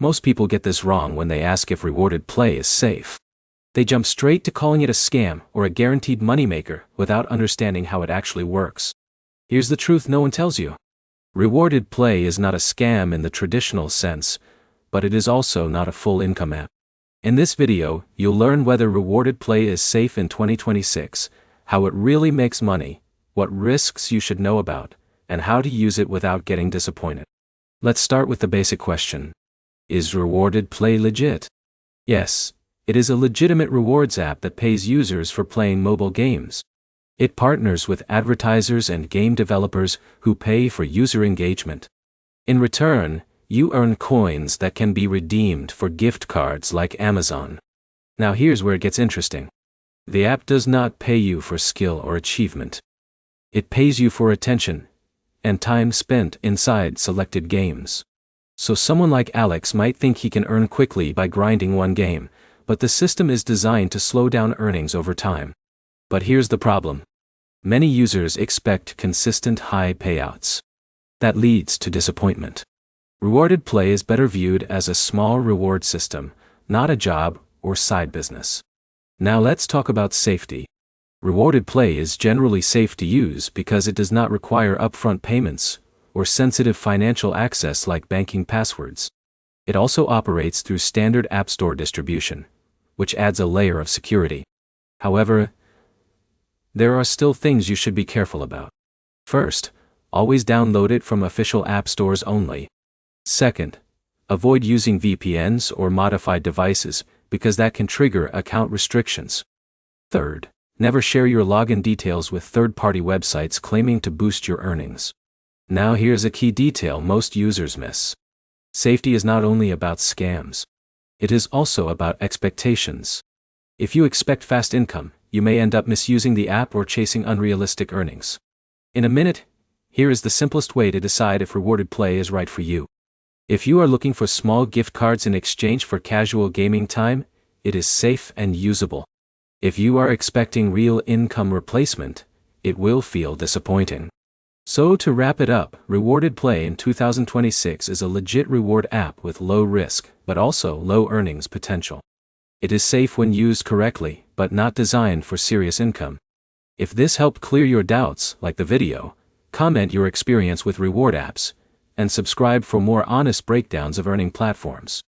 Most people get this wrong when they ask if rewarded play is safe. They jump straight to calling it a scam or a guaranteed moneymaker without understanding how it actually works. Here's the truth no one tells you. Rewarded play is not a scam in the traditional sense, but it is also not a full income app. In this video, you'll learn whether rewarded play is safe in 2026, how it really makes money, what risks you should know about, and how to use it without getting disappointed. Let's start with the basic question. Is rewarded play legit? Yes, it is a legitimate rewards app that pays users for playing mobile games. It partners with advertisers and game developers who pay for user engagement. In return, you earn coins that can be redeemed for gift cards like Amazon. Now here's where it gets interesting. The app does not pay you for skill or achievement. It pays you for attention and time spent inside selected games. So someone like Alex might think he can earn quickly by grinding one game, but the system is designed to slow down earnings over time. But here's the problem. Many users expect consistent high payouts. That leads to disappointment. Rewarded play is better viewed as a small reward system, not a job or side business. Now let's talk about safety. Rewarded play is generally safe to use because it does not require upfront payments or sensitive financial access like banking passwords. It also operates through standard App Store distribution, which adds a layer of security. However, there are still things you should be careful about. First, always download it from official app stores only. Second, avoid using VPNs or modified devices because that can trigger account restrictions. Third, never share your login details with third-party websites claiming to boost your earnings. Now here's a key detail most users miss. Safety is not only about scams. It is also about expectations. If you expect fast income, you may end up misusing the app or chasing unrealistic earnings. In a minute, here is the simplest way to decide if rewarded play is right for you. If you are looking for small gift cards in exchange for casual gaming time, it is safe and usable. If you are expecting real income replacement, it will feel disappointing. So to wrap it up, rewarded play in 2026 is a legit reward app with low risk, but also low earnings potential. It is safe when used correctly, but not designed for serious income. If this helped clear your doubts, like the video, comment your experience with reward apps, and subscribe for more honest breakdowns of earning platforms.